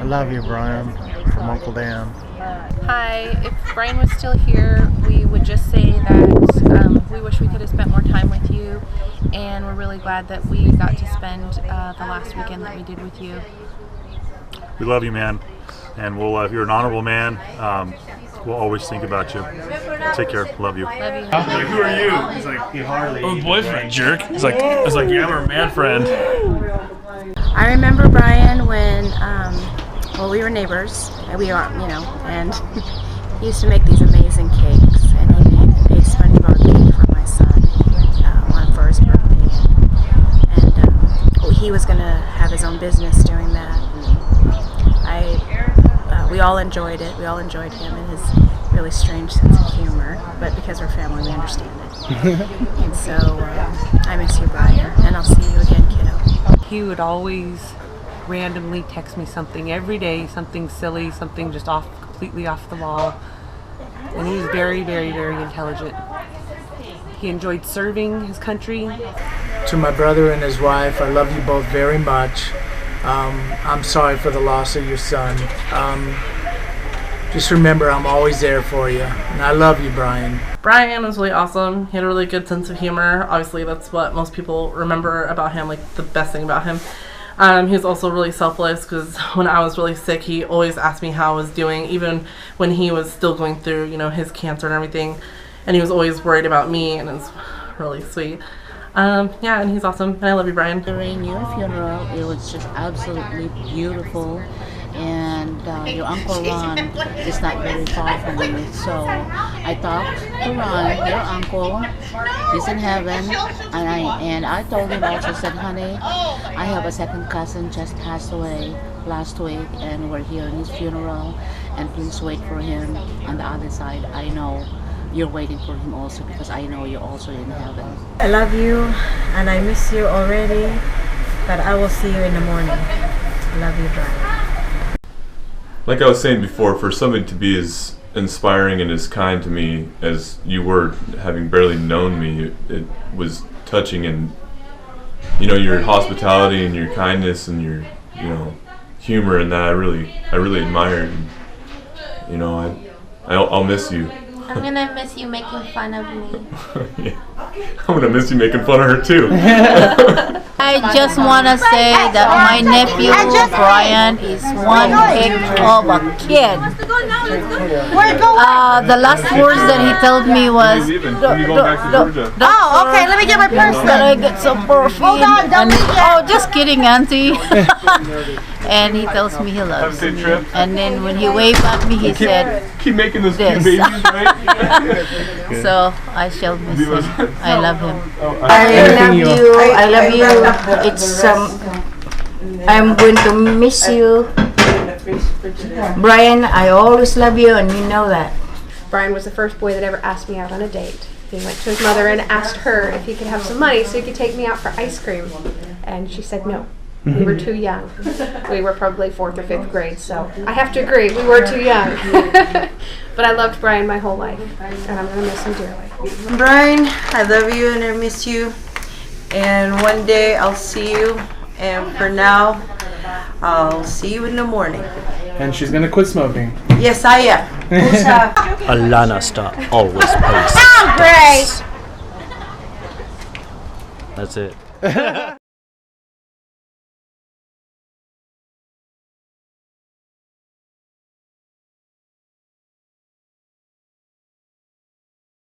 I love you, Bryon, from Uncle Dan. Hi, if Bryon was still here, we would just say that we wish we could have spent more time with you, and we're really glad that we got to spend the last weekend that we did with you. We love you, man, and if you're an honorable man, we'll always think about you. Take care. Love you. Love you. Like, who are you? He's like, you hardly. Oh, boyfriend, jerk. It's like, yeah, we're a man friend. I remember Bryon when, we were neighbors. We are, and he used to make these amazing cakes, and he made a SpongeBob cake for my son for his birthday, and he was going to have his own business doing that. We all enjoyed it. We all enjoyed him and his really strange sense of humor, but because we're family, we understand it. And so I miss you, Bryon, and I'll see you again, kiddo. He would always randomly text me something every day, something silly, something just completely off the wall. And he was very, very, very intelligent. He enjoyed serving his country. To my brother and his wife, I love you both very much. I'm sorry for the loss of your son. Just remember, I'm always there for you. And I love you, Bryon. Bryon was really awesome. He had a really good sense of humor. Obviously, that's what most people remember about him, like the best thing about him. He was also really selfless, because when I was really sick, he always asked me how I was doing, even when he was still going through, his cancer and everything. And he was always worried about me, and it's really sweet. And he's awesome, and I love you, Bryon. During your funeral, it was just absolutely beautiful, and your Uncle Ron is not very far from you, so I talked to Ron, your uncle, he's in heaven, and I told him also, said, honey, I have a second cousin just passed away last week, and we're here in his funeral, and please wait for him on the other side. I know you're waiting for him also, because I know you're also in heaven. I love you and I miss you already, but I will see you in the morning. I love you, Bryon. Like I was saying before, for somebody to be as inspiring and as kind to me as you were, having barely known me, it was touching. And your hospitality and your kindness and your humor, and that I really admire. And, I'll miss you. I'm gonna miss you making fun of me. Yeah. I'm gonna miss you making fun of her too. I just wanna say that my nephew Bryon is one heck of a kid. The last words that he told me was, Oh, okay, let me get my purse "Can I get some perfume?" Hold on, don't Oh, just kidding, Auntie. And he tells me he loves me. And then when he waved at me, he said, "Keep making those this." cute babies, right? So I shall miss him. I love him. I love you. I love you. It's I'm going to miss you, Bryon. I always love you, and you know that. Bryon was the first boy that ever asked me out on a date. He went to his mother and asked her if he could have some money so he could take me out for ice cream, and she said no. We were too young. We were probably 4th or 5th grade, so I have to agree, we were too young. But I loved Bryon my whole life, and I'm going to miss him dearly. Bryon, I love you and I miss you. And one day I'll see you. And for now, I'll see you in the morning. And she's gonna quit smoking. Yes, I am. Alana Star always pays. Great. That's it.